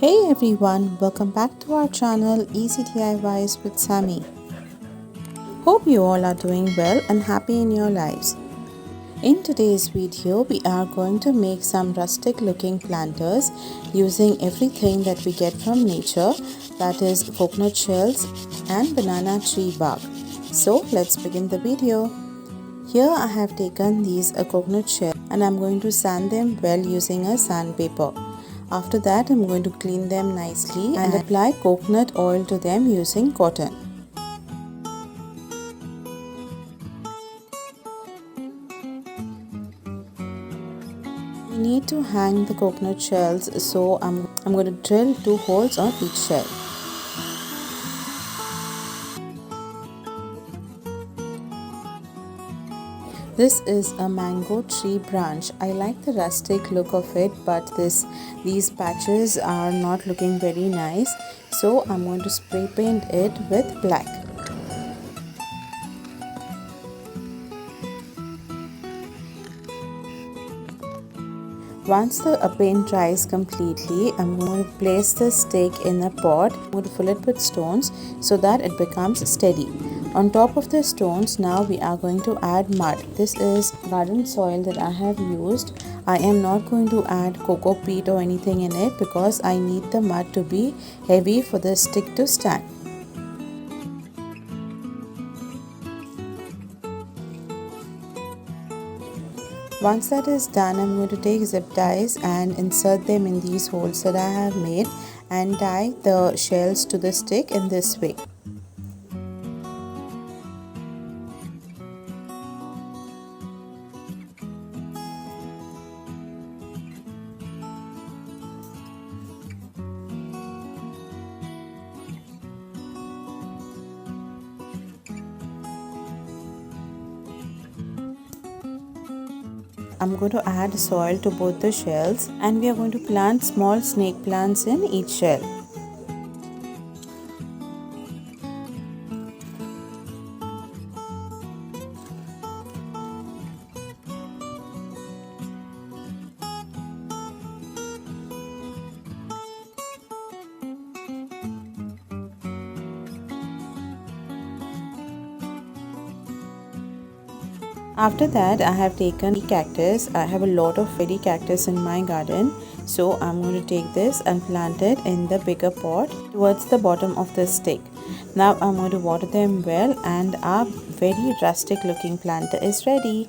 Hey everyone, welcome back to our channel Easy DIYs with Sammy. Hope you all are doing well and happy in your lives. In today's video, we are going to make some rustic looking planters using everything that we get from nature, that is coconut shells and banana tree bark. So let's begin the video. Here I have taken these coconut shells and I'm going to sand them well using a sandpaper. After that, I'm going to clean them nicely and apply coconut oil to them using cotton. We need to hang the coconut shells, so I'm going to drill 2 holes on each shell. This is a mango tree branch. I like the rustic look of it, but these patches are not looking very nice. So I'm going to spray paint it with black. Once the paint dries completely, I'm going to place the stick in a pot. I'm going to fill it with stones so that it becomes steady. On top of the stones, now we are going to add mud. This is garden soil that I have used. I am not going to add cocoa peat or anything in it because I need the mud to be heavy for the stick to stand. Once that is done, I'm going to take zip ties and insert them in these holes that I have made and tie the shells to the stick in this way. I'm going to add soil to both the shells and we are going to plant small snake plants in each shell. After that, I have taken cactus. I have a lot of fairy cactus in my garden. So I'm going to take this and plant it in the bigger pot towards the bottom of the stick. Now I'm going to water them well and our very rustic looking planter is ready.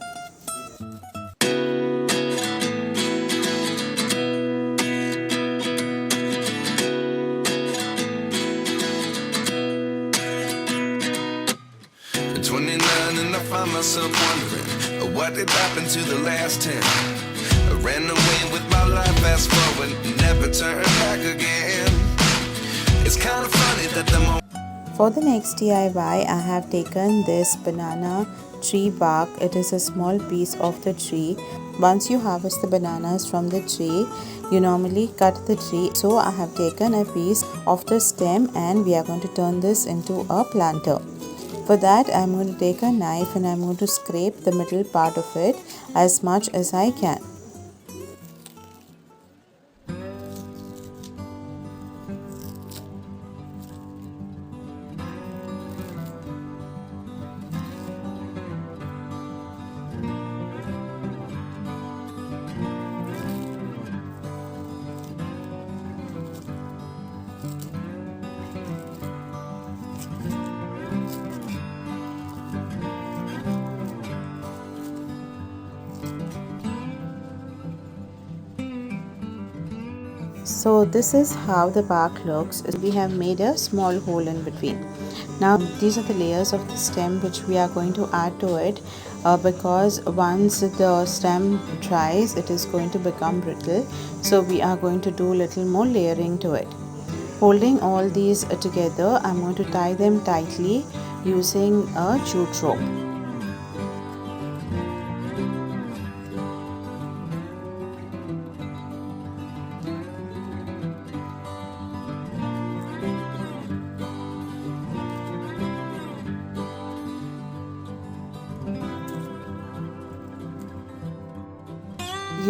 At 29 and I find myself wondering what did happen to the last 10. I ran away with my life, fast forward, never turn back again. It's kind of funny that the moment. For the next DIY, I have taken this banana tree bark. It is a small piece of the tree. Once you harvest the bananas from the tree, you normally cut the tree. So I have taken a piece of the stem and we are going to turn this into a planter. For that, I'm going to take a knife and I'm going to scrape the middle part of it as much as I can. So this is how the bark looks. We have made a small hole in between. Now these are the layers of the stem which we are going to add to it because once the stem dries it is going to become brittle. So we are going to do a little more layering to it. Holding all these together, I'm going to tie them tightly using a jute rope.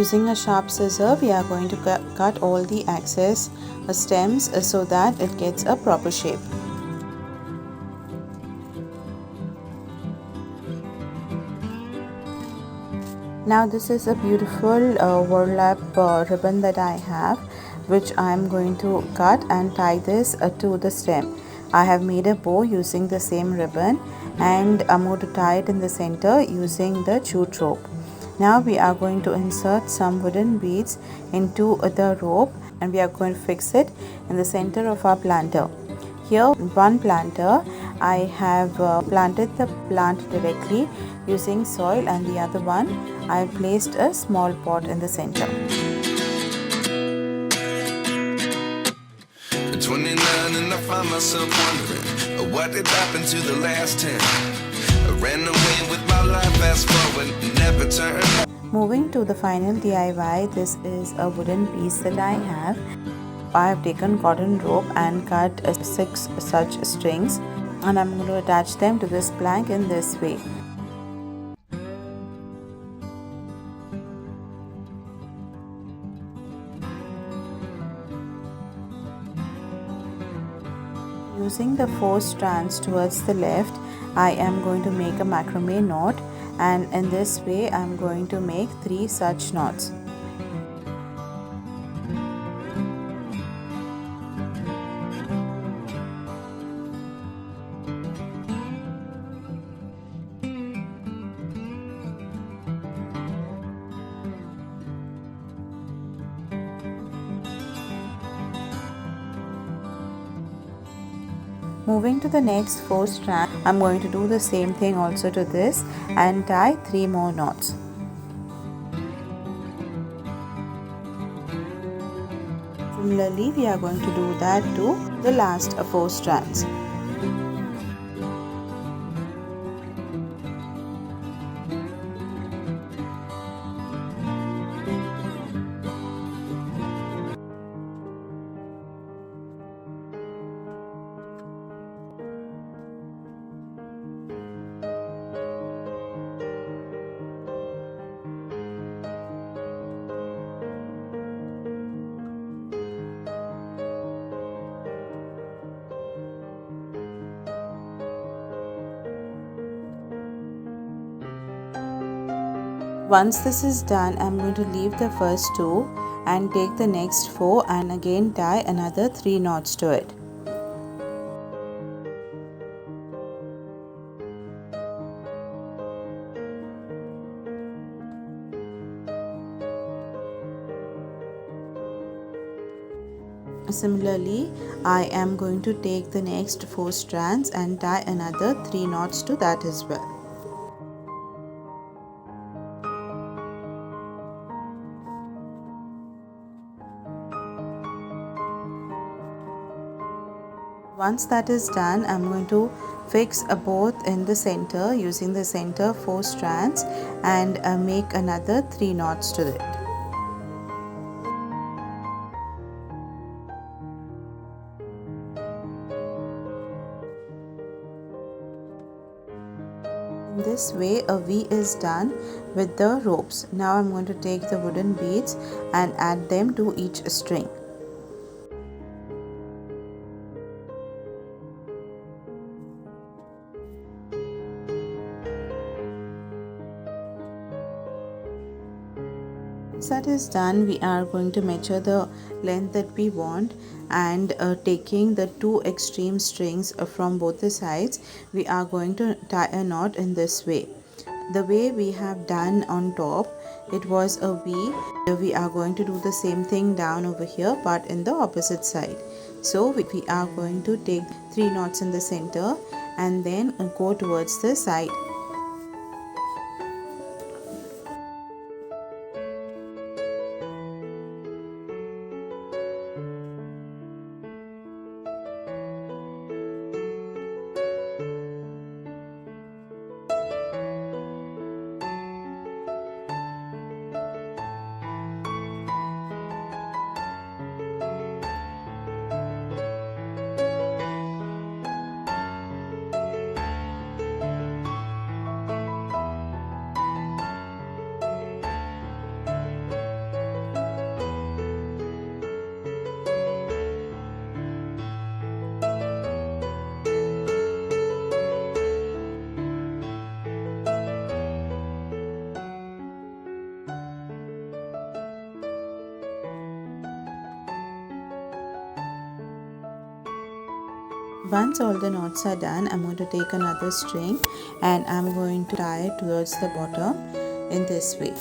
Using a sharp scissor, we are going to cut all the excess stems so that it gets a proper shape. Now this is a beautiful burlap ribbon that I have, which I am going to cut and tie this to the stem. I have made a bow using the same ribbon, and I'm going to tie it in the center using the jute rope. Now we are going to insert some wooden beads into the rope, and we are going to fix it in the center of our planter. Here, one planter, I have planted the plant directly using soil, and the other one I have placed a small pot in the center. At 29 and I find myself wondering what did happen to the last 10. I ran away with my life, fast forward, never turn. Moving to the final DIY, this is a wooden piece that I have. I have taken cotton rope and cut 6 such strings, and I'm going to attach them to this plank in this way. Using the 4 strands towards the left, I am going to make a macrame knot, and in this way I am going to make 3 such knots. Moving to the next 4 strands, I'm going to do the same thing also to this and tie 3 more knots. Similarly, we are going to do that to the last 4 strands. Once this is done, I'm going to leave the first 2 and take the next 4 and again tie another 3 knots to it. Similarly, I am going to take the next 4 strands and tie another 3 knots to that as well. Once that is done, I'm going to fix both in the center using the center 4 strands and make another 3 knots to it. In this way, a V is done with the ropes. Now I'm going to take the wooden beads and add them to each string. Once that is done, we are going to measure the length that we want, and taking the 2 extreme strings from both the sides, we are going to tie a knot in this way. The way we have done on top, it was a V. We are going to do the same thing down over here, but in the opposite side. So we are going to take 3 knots in the center and then go towards the side. Once all the knots are done, I'm going to take another string and I'm going to tie it towards the bottom in this way.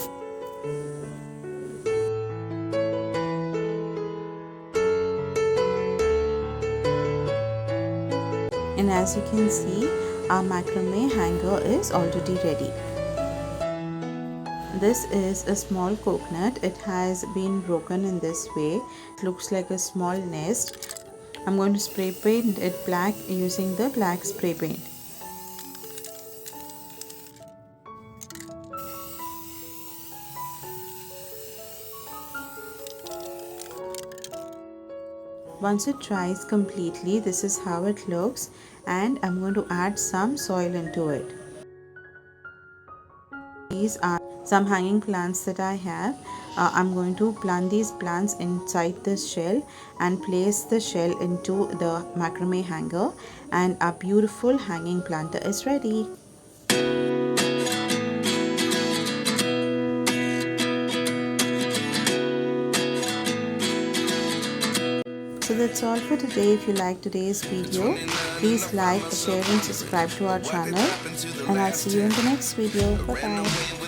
And as you can see, our macrame hanger is already ready. This is a small coconut. It has been broken in this way. It looks like a small nest. I'm going to spray paint it black using the black spray paint. Once it dries completely, this is how it looks, and I'm going to add some soil into it. These are some hanging plants that I have. I'm going to plant these plants inside this shell and place the shell into the macrame hanger, and a beautiful hanging planter is ready. So that's all for today. If you like today's video, please like, share and subscribe to our channel, and I'll see you in the next video. Bye bye.